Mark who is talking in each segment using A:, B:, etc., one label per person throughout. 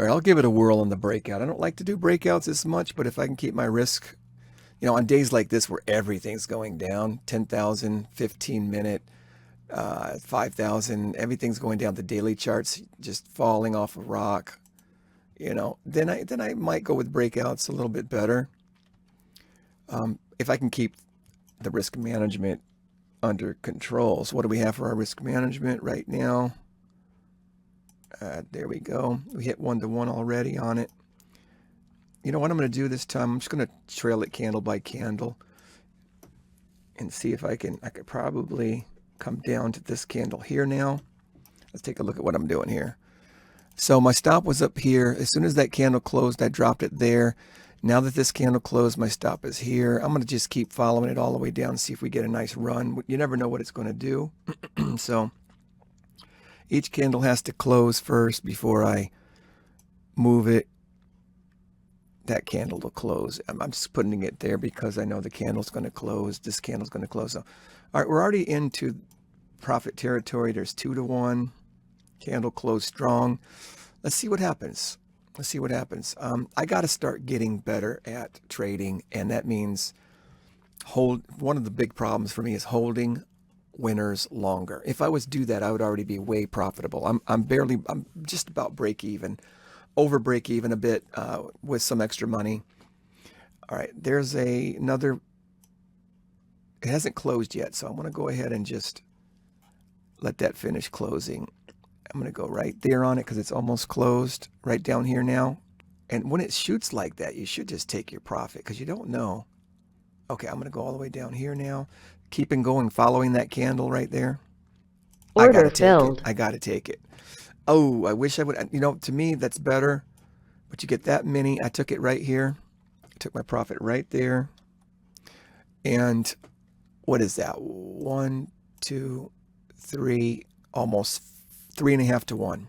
A: All right, I'll give it a whirl on the breakout. I don't like to do breakouts as much, but if I can keep my risk, on days like this where everything's going down, 10,000, 15-minute, 5,000, everything's going down, the daily charts just falling off a rock, then I might go with breakouts a little bit better. If I can keep the risk management under control. So what do we have for our risk management right now? There we go. We hit 1-to-1 already on it. You know what I'm going to do this time? I'm just going to trail it candle by candle and see if I could probably come down to this candle here now. Let's take a look at what I'm doing here. So my stop was up here. As soon as that candle closed, I dropped it there. Now that this candle closed, my stop is here. I'm going to just keep following it all the way down, see if we get a nice run. You never know what it's going to do. So each candle has to close first before I move it. That candle will close. I'm just putting it there because I know the candle's going to close. This candle's going to close. So, all right, we're already into profit territory. There's 2-to-1. Candle closed strong. Let's see what happens. Let's see what happens. I got to start getting better at trading, and that means one of the big problems for me is holding winners longer. If I was to do that, I would already be way profitable. I'm just about break even, over break even a bit with some extra money. All right, there's another. It hasn't closed yet, so I'm going to go ahead and just let that finish closing. I'm going to go right there on it because it's almost closed, right down here now. And when it shoots like that, you should just take your profit because you don't know. Okay, I'm going to go all the way down here now. Keeping going, following that candle right there. I got to
B: Order
A: take it.
B: filled.
A: I got to take it. Oh, I wish I would. To me, that's better. But you get that many. I took it right here. I took my profit right there. And what is that? 1, 2, 3, almost 3.5-to-1.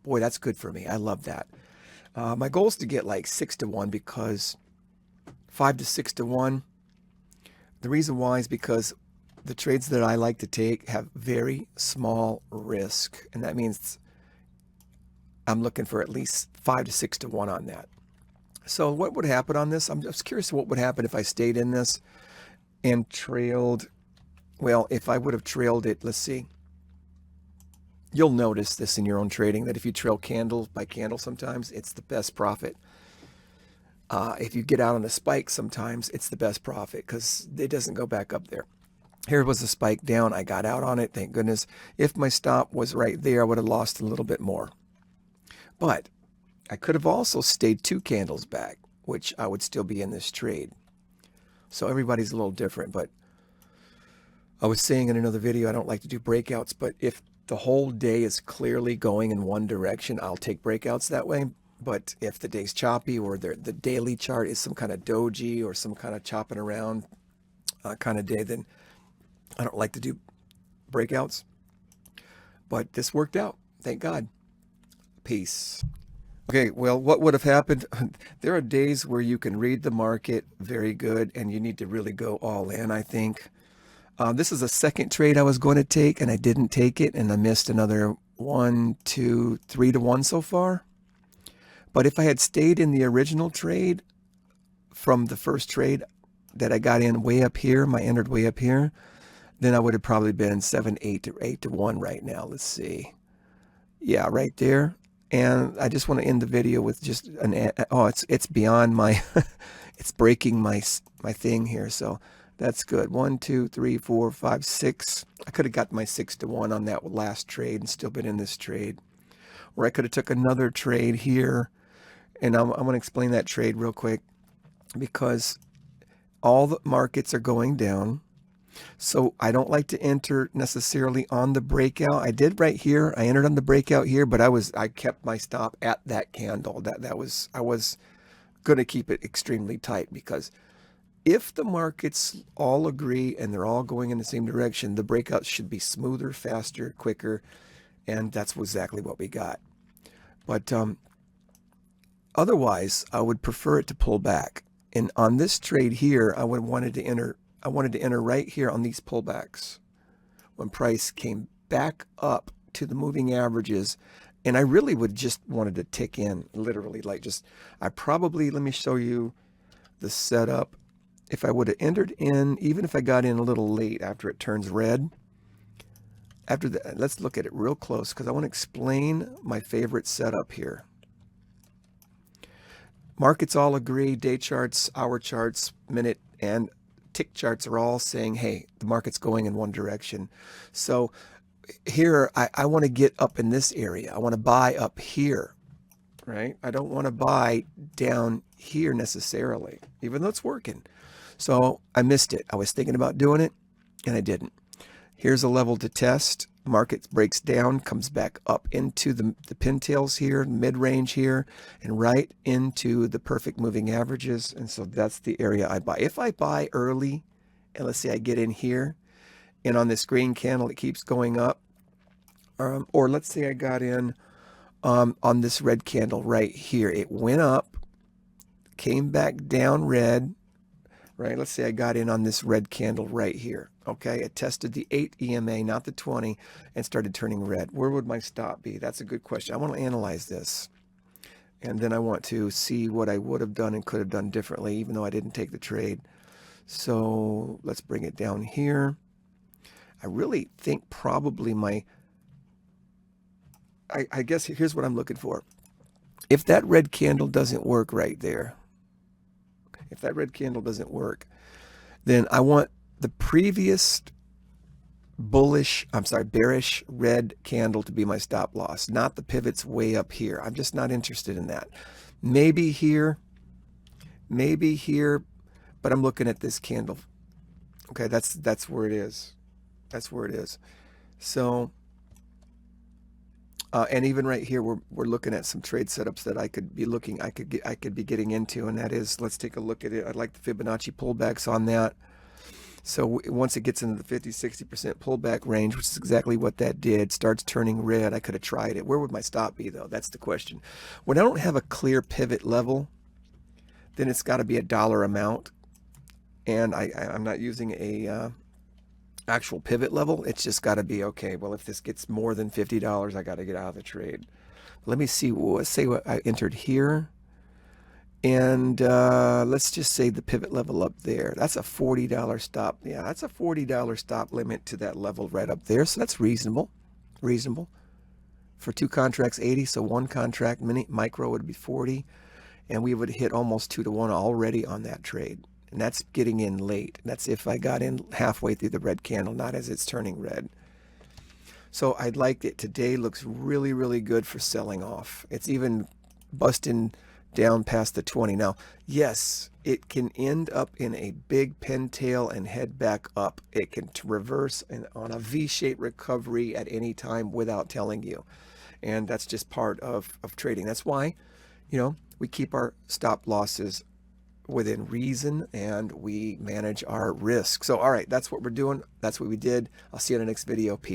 A: Boy, that's good for me. I love that. My goal is to get like 6-to-1 because 5 to 6-to-1. The reason why is because the trades that I like to take have very small risk. And that means I'm looking for at least 5 to 6-to-1 on that. So what would happen on this? I'm just curious what would happen if I stayed in this and trailed. Well, if I would have trailed it, let's see. You'll notice this in your own trading that if you trail candle by candle sometimes, it's the best profit. If you get out on a spike sometimes, it's the best profit because it doesn't go back up there. Here was a spike down. I got out on it, thank goodness. If my stop was right there, I would have lost a little bit more. But I could have also stayed 2 candles back, which I would still be in this trade. So everybody's a little different. But I was saying in another video, I don't like to do breakouts, but if the whole day is clearly going in one direction, I'll take breakouts that way. But if the day's choppy or the daily chart is some kind of doji or some kind of chopping around kind of day, then I don't like to do breakouts. But this worked out. Thank God. Peace. Okay, well, what would have happened? There are days where you can read the market very good and you need to really go all in, I think. This is a second trade I was going to take and I didn't take it and I missed another 1, 2, 3-to-1 so far. But if I had stayed in the original trade from the first trade that I got in way up here, I entered way up here, then I would have probably been 7, 8 or 8-to-1 right now. Let's see. Yeah, right there. And I just want to end the video with just it's beyond my, it's breaking my thing here. So that's good. 1, 2, 3, 4, 5, 6. I could have got my 6-to-1 on that last trade and still been in this trade. Or I could have took another trade here. And I'm going to explain that trade real quick because all the markets are going down. So I don't like to enter necessarily on the breakout. I did right here. I entered on the breakout here, but I kept my stop at that candle. I was going to keep it extremely tight because if the markets all agree and they're all going in the same direction, the breakouts should be smoother, faster, quicker, and that's exactly what we got. But otherwise, I would prefer it to pull back. And on this trade here, I wanted to enter right here on these pullbacks when price came back up to the moving averages And I really would just wanted to tick in, literally, like just, let me show you the setup. If I would have entered in, even if I got in a little late after it turns red, after that, let's look at it real close because I want to explain my favorite setup here. Markets all agree, day charts, hour charts, minute, and tick charts are all saying, hey, the market's going in one direction. So here, I want to get up in this area. I want to buy up here, right? I don't want to buy down here necessarily, even though it's working. So I missed it. I was thinking about doing it, and I didn't. Here's a level to test. Market breaks down, comes back up into the pintails here, mid-range here, and right into the perfect moving averages. And so that's the area I buy. If I buy early, and let's say I get in here, and on this green candle it keeps going up, or let's say I got in on this red candle right here. It went up, came back down red, right? Let's say I got in on this red candle right here. Okay, it tested the 8 EMA, not the 20, and started turning red. Where would my stop be? That's a good question. I want to analyze this. And then I want to see what I would have done and could have done differently, even though I didn't take the trade. So let's bring it down here. I really think probably I guess here's what I'm looking for. If that red candle doesn't work right there, if that red candle doesn't work, then I want the previous bearish red candle to be my stop loss, not the pivots way up here. I'm just not interested in that. Maybe here, but I'm looking at this candle. Okay, that's where it is. That's where it is. So, and even right here, we're looking at some trade setups that I could be getting into, and that is, let's take a look at it. I like the Fibonacci pullbacks on that. So once it gets into the 50-60% pullback range, which is exactly what that did, starts turning red, I could have tried it. Where would my stop be, though? That's the question. When I don't have a clear pivot level, then it's got to be a dollar amount, and I'm not using a actual pivot level. It's just got to be, okay, well, if this gets more than $50, I got to get out of the trade. Let me see. Let's say what I entered here. And let's just say the pivot level up there. That's a $40 stop. Yeah, that's a $40 stop limit to that level right up there. So that's reasonable. Reasonable. For 2 contracts, 80. So 1 contract, micro would be 40. And we would hit almost 2 to 1 already on that trade. And that's getting in late. That's if I got in halfway through the red candle, not as it's turning red. So I liked it. Today looks really, really good for selling off. It's even busting down past the 20. Now, yes, it can end up in a big pintail and head back up. It can reverse on a V-shaped recovery at any time without telling you. And that's just part of trading. That's why, we keep our stop losses within reason and we manage our risk. So, all right, that's what we're doing. That's what we did. I'll see you in the next video. Peace.